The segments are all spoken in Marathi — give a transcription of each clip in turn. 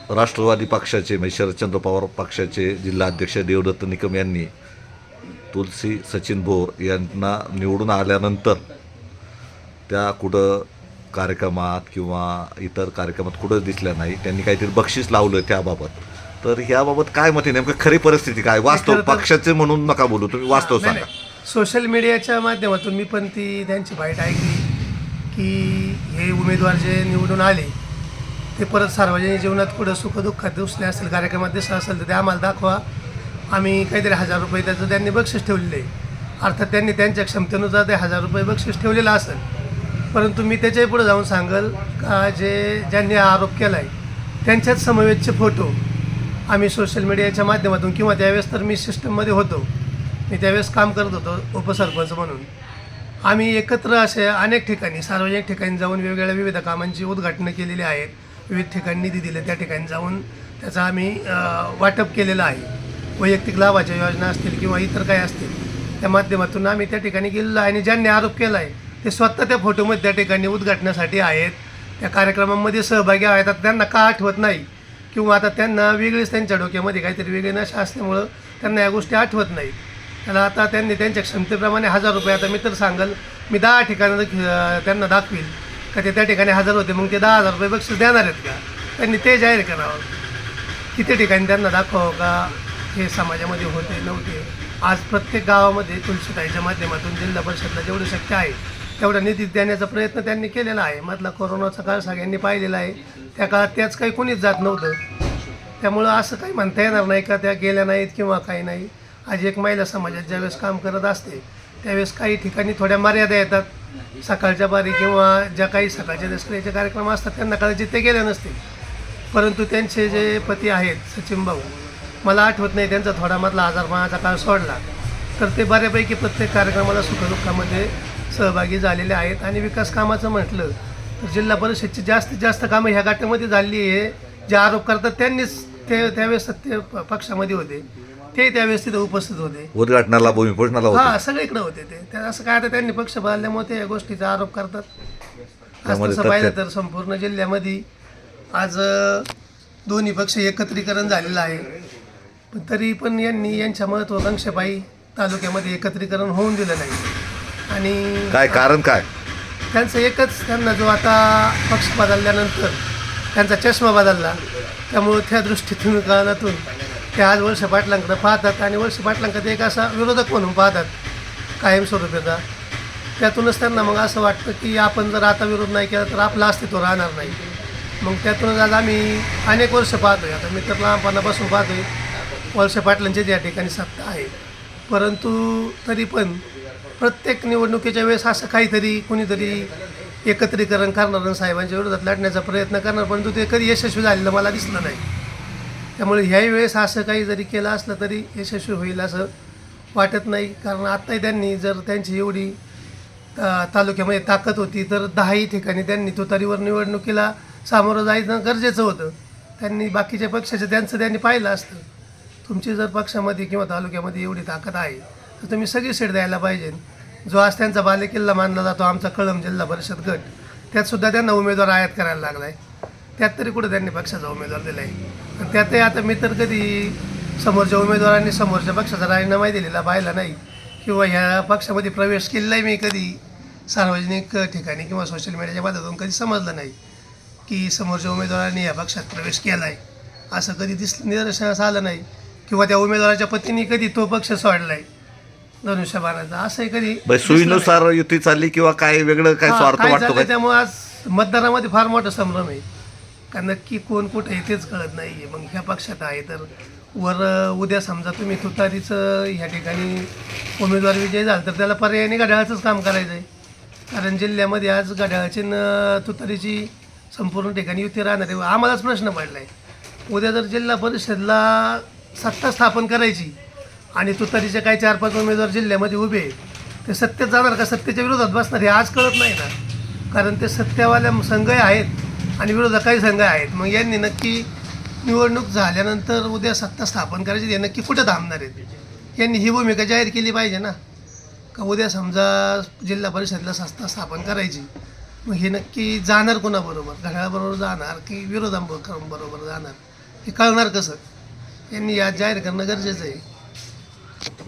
राष्ट्रवादी पक्षाचे म्हणजे शरदचंद्र पवार पक्षाचे जिल्हाध्यक्ष देवदत्त निकम यांनी तुलसी सचिन भोर यांना निवडून आल्यानंतर त्या कुठं कार्यक्रमात किंवा इतर कार्यक्रमात कुठंच दिसल्या नाही. त्यांनी काहीतरी बक्षीस लावलं त्याबाबत. तर याबाबत काय मत आहे, नेमकं खरी परिस्थिती काय? वास्तव पक्षाचे म्हणून नका बोलू, तुम्ही वास्तव सांगा. सोशल मीडियाच्या माध्यमातून मी पण ती त्यांची बाईट ऐकली की हे उमेदवार जे निवडून आले ते परत सार्वजनिक जीवनात पुढं सुखदुःखात दिसले असेल, कार्यक्रमात दिसलं असेल तर ते आम्हाला दाखवा. आम्ही काहीतरी 1000 रुपये त्याचं त्यांनी बक्षीस ठेवलेलं आहे. अर्थात त्यांनी त्यांच्या क्षमतेनुसार ते 1000 रुपये बक्षीस ठेवलेलं असेल. परंतु मी त्याच्याही पुढे जाऊन सांगेल का ज्यांनी हा आरोप केला आहे त्यांच्याच समवेतचे फोटो आम्ही सोशल मीडियाच्या माध्यमातून किंवा त्यावेळेस तर मी सिस्टममध्ये होतो, मी त्यावेळेस काम करत होतो उपसरपंच म्हणून. आम्ही एकत्र असे अनेक ठिकाणी सार्वजनिक ठिकाणी जाऊन वेगवेगळ्या विविध कामांची उद्घाटनं केलेली आहेत. विविध ठिकाणी निधी दिले, त्या ठिकाणी जाऊन त्याचं आम्ही वाटप केलेलं आहे. वैयक्तिक लाभाच्या योजना असतील किंवा इतर काही असतील त्या माध्यमातून आम्ही त्या ठिकाणी गेलेलो आहे. आणि ज्यांनी आरोप केला आहे ते स्वतः त्या फोटोमध्ये त्या ठिकाणी उद्घाटनासाठी आहेत, त्या कार्यक्रमामध्ये सहभागी आहेत. आता त्यांना का आठवत नाही किंवा आता त्यांना वेगळीच त्यांच्या डोक्यामध्ये काहीतरी वेगळी नशा असल्यामुळं त्यांना या गोष्टी आठवत नाहीत. त्याला आता त्यांनी त्यांच्या क्षमतेप्रमाणे 1000 रुपये, आता मी तर सांगेल मी 10 ठिकाणी त्यांना दाखवील का ते त्या ठिकाणी 1000 होते, मग ते 10,000 रुपये बक्षीस देणार आहेत का? त्यांनी ते जाहीर करावं. किती ठिकाणी त्यांना दाखवावं का हे समाजामध्ये होते नव्हते. आज प्रत्येक गावामध्ये तुलसीताईच्या माध्यमातून जिल्हा परिषदला जेवढं शक्य आहे तेवढा निधी देण्याचा प्रयत्न त्यांनी केलेला आहे. मधला कोरोनाचा काळ सगळ्यांनी पाहिलेला आहे. त्या काळात त्याच काही कोणीच जात नव्हतं. त्यामुळं असं काही म्हणता येणार नाही का त्या गेल्या नाहीत किंवा काही नाही. आज एक महिला समाजात ज्यावेळेस काम करत असते त्यावेळेस काही ठिकाणी थोड्या मर्यादा येतात. सकाळच्या बारी किंवा ज्या काही सकाळच्या दसऱ्याचे कार्यक्रम असतात त्यांना कदाचित ते गेले नसतील. परंतु त्यांचे जे पती आहेत सचिन भाऊ, मला आठवत नाही त्यांचा थोडा मधला आजारपणाचा काळ सोडला तर ते बऱ्यापैकी प्रत्येक कार्यक्रमाला सुखदुःखामध्ये सहभागी झालेले आहेत. आणि विकास कामाचं म्हटलं तर जिल्हा परिषदची जास्तीत जास्त कामं ह्या गटामध्ये झाली आहे. जे आरोप करतात त्यांनीच ते त्यावेळेस सत्य पक्षामध्ये होते, ते त्यावेळेस तिथे उपस्थित होते. उद्घाटनाला भूमिपूजनाला होते. सगळीकडे होते ते. असं काय आता त्यांनी पक्ष बदलल्यामुळे ते या गोष्टीचा आरोप करतात. आज तसं पाहिलं तर संपूर्ण जिल्ह्यामध्ये आज दोन्ही पक्ष एकत्रीकरण झालेलं आहे. पण तरी पण यांनी यांच्या महत्त्वाकांक्षेपायी तालुक्यामध्ये एकत्रीकरण होऊन दिलं नाही. आणि काय कारण काय त्यांचं एकच, त्यांना जो आता पक्ष बदलल्यानंतर त्यांचा चष्मा बदलला त्यामुळं त्या दृष्टीतून कानातून ते आज वळसे पाटलांकडे पाहतात आणि वळसे पाटलांकडे एक असा विरोधक म्हणून पाहतात कायमस्वरूपीचा. त्यातूनच त्यांना मग असं वाटतं की आपण जर आता विरोध नाही केला तर आपलं अस्तित्व राहणार नाही. मग त्यातूनच आज आम्ही अनेक वर्ष पाहतोय, आता मी तर लहानपणापासून पाहतोय वळसे पाटलांची या ठिकाणी सत्ता आहे. परंतु तरी पण प्रत्येक निवडणुकीच्या वेळेस असं काहीतरी कुणीतरी एकत्रीकरण करणार आणि साहेबांच्या विरोधात लढण्याचा प्रयत्न करणार, परंतु ते कधी यशस्वी झालेलं मला दिसलं नाही. त्यामुळे ह्याही वेळेस असं काही जरी केलं असलं तरी यशस्वी होईल असं वाटत नाही. कारण आत्ताही त्यांनी जर त्यांची एवढी तालुक्यामध्ये ताकद होती तर 10ही ठिकाणी त्यांनी तुतारीवर निवडणुकीला सामोरं जायचं गरजेचं होतं. त्यांनी बाकीच्या पक्षाचं त्यांनी पाहिलं असतं. तुमची जर पक्षामध्ये किंवा तालुक्यामध्ये एवढी ताकद आहे तर तुम्ही सगळी सीट द्यायला पाहिजे. जो आज त्यांचा बालेकिल्ला मानला जातो आमचा कळंब जिल्हा परिषद गट, त्यातसुद्धा त्यांना उमेदवार आयात करायला लागला आहे. त्यात तरी कुठं त्यांनी पक्षाचा उमेदवार दिला आहे. आणि त्यातही आता मी तर कधी समोरच्या उमेदवारांनी समोरच्या पक्षाचा राजीनामा दिलेला पाहिला नाही किंवा ह्या पक्षामध्ये प्रवेश केलेलाही मी कधी सार्वजनिक ठिकाणी किंवा सोशल मीडियाच्या माध्यमातून कधी समजलं नाही की समोरच्या उमेदवारांनी या पक्षात प्रवेश केला आहे. असं कधी निदर्शनास आलं नाही किंवा त्या उमेदवाराच्या पत्नीने कधी तो पक्ष सोडला आहे धनुष्यबाणाचा, असंही कधी सोयीनुसार युती चालली किंवा काय वेगळं काय स्वार्थ वाटतो काय? त्यामुळे आज मतदारामध्ये फार मोठा संभ्रम आहे का नक्की कोण कुठे आहे तेच कळत नाही आहे. मग ह्या पक्षात आहे तर वर उद्या समजा तुम्ही तुतारीचं ह्या ठिकाणी उमेदवार विजयी झाला तर त्याला पर्यायाने घड्याळाचंच काम करायचं आहे. कारण जिल्ह्यामध्ये आज घड्याळाची तुतारीची संपूर्ण ठिकाणी युती राहणार आहे. आम्हालाच प्रश्न पडला आहे, उद्या जर जिल्हा परिषदला सत्ता स्थापन करायची आणि तुतारीचे काही 4-5 उमेदवार जिल्ह्यामध्ये उभे ते सत्तेत जाणार का सत्तेच्या विरोधात बसणार हे आज कळत नाही ना. कारण ते सत्तेवाल्या संघ आहेत आणि विरोधकाही संघ आहेत. मग यांनी नक्की निवडणूक झाल्यानंतर उद्या सत्ता स्थापन करायची हे नक्की कुठं थांबणार आहेत? यांनी ही भूमिका जाहीर केली पाहिजे ना. का उद्या समजा जिल्हा परिषदला सत्ता स्थापन करायची मग हे नक्की जाणार कोणाबरोबर? घड्याळाबरोबर जाणार की विरोधाबरोबर जाणार? हे कळणार कसं? यांनी आज जाहीर करणं गरजेचं आहे.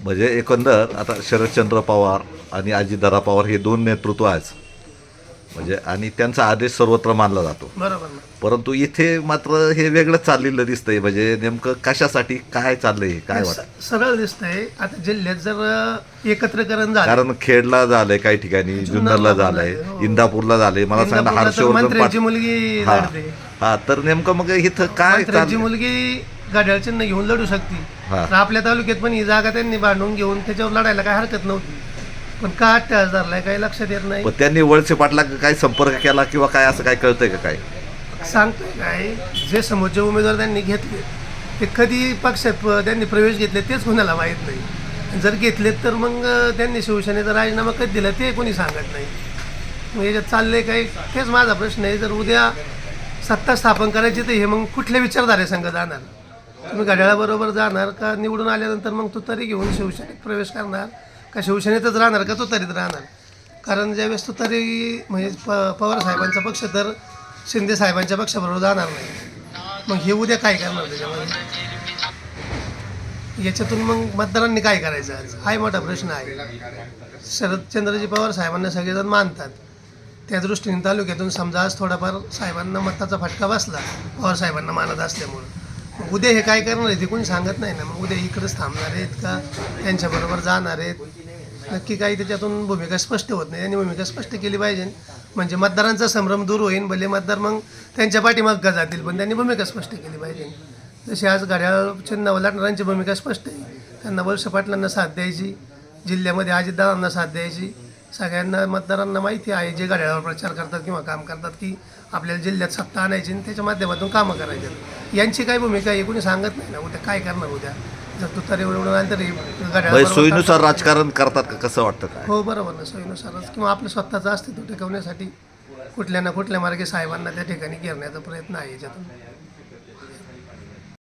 म्हणजे एकंदर आता शरदचंद्र पवार आणि अजितदादा पवार हे दोन नेतृत्व आहेत म्हणजे आणि त्यांचा आदेश सर्वत्र मानला जातो. बरोबर ना. परंतु इथे मात्र हे वेगळं चाललेलं दिसतंय. म्हणजे नेमकं कशासाठी काय चाललंय काय वाटतं? सरळ दिसतंय. आता जिल्ह्यात जर एकत्रीकरण झालं, कारण खेडला झालंय काही ठिकाणी, जुन्नरला झालंय, हो. इंदापूरला झालंय, मला सांगा इंदापूरला तर हर्षवर्धन मंत्र्याची मुलगी हा लढते. हा तर नेमकं मग इथं काय मंत्र्याची चाललंय? मुलगी घड्याळ चिन्ह घेऊन लढू शकते. हा. तर आपल्या तालुक्यात पण ही जागा त्यांनी बांधून घेऊन त्याच्यावर लढायला काय हरकत नव्हती. पण का 8 धरलाय काही लक्षात येत नाही. पण त्यांनी वळसे पाटला काय संपर्क केला किंवा काय असं काय कळतंय का काय? सांगतोय काय, जे समोरचे उमेदवार त्यांनी घेतले ते कधी पक्षात त्यांनी प्रवेश घेतले तेच कोणाला माहीत नाही. जर घेतलेत तर मग त्यांनी शिवसेनेचा राजीनामा कधी दिला ते कोणी सांगत नाही. मग याच्यात चाललंय काय तेच माझा प्रश्न आहे. जर उद्या सत्ता स्थापन करायची तर हे मग कुठल्या विचारधारे संघ जाणार? तुम्ही घड्याळाबरोबर जाणार का निवडून आल्यानंतर मग तुतारी घेऊन शिवसेनेत प्रवेश करणार का शिवसेनेतच राहणार का तुतारीत राहणार? कारण ज्यावेळेस तुतारी म्हणजे पवार साहेबांचा पक्ष तर शिंदे साहेबांच्या पक्षाबरोबर जाणार नाही. मग हे उद्या काय करणार त्याच्यामध्ये? याच्यातून मग मतदारांनी काय करायचं आज हाही मोठा प्रश्न आहे. शरदचंद्रजी पवार साहेबांना सगळेजण मानतात. त्या दृष्टीने तालुक्यातून समजा आज थोडाफार साहेबांना मताचा फटका बसला पवार साहेबांना मानत असल्यामुळं. मग उद्या हे काय करणार आहे ते कोणी सांगत नाही ना. मग उद्या इकडेच थांबणार आहेत का त्यांच्याबरोबर जाणार आहेत? नक्की काही त्याच्यातून भूमिका स्पष्ट होत नाही. त्यांनी भूमिका स्पष्ट केली पाहिजे म्हणजे मतदारांचा संभ्रम दूर होईल. भले मतदार मग त्यांच्या पाठीमागं जातील पण त्यांनी भूमिका स्पष्ट केली पाहिजे. जशी आज घड्याळ चिन्ह लढणाऱ्यांची भूमिका स्पष्ट आहे. त्यांना वळसे पाटलांना साथ द्यायची, जिल्ह्यामध्ये अजितदादांना साथ द्यायची. सगळ्यांना मतदारांना माहिती आहे जे घड्याळावर प्रचार करतात किंवा काम करतात की आपल्याला जिल्ह्यात सत्ता आणायची आणि त्याच्या माध्यमातून कामं करायची. यांची काय भूमिका आहे कोणी सांगत नाही ना. उद्या काय करणार? उद्या जर तुतारी उडवून आलं तरी म्हणजे सोयीनुसार राजकारण करतात का कसं वाटतं काय? हो बरोबर ना. सोयीनुसारच किंवा आपलं स्वतःचं अस्तित्व टिकवण्यासाठी कुठल्या ना कुठल्या मार्गे साहेबांना त्या ठिकाणी घेरण्याचा प्रयत्न आहे याच्यातून.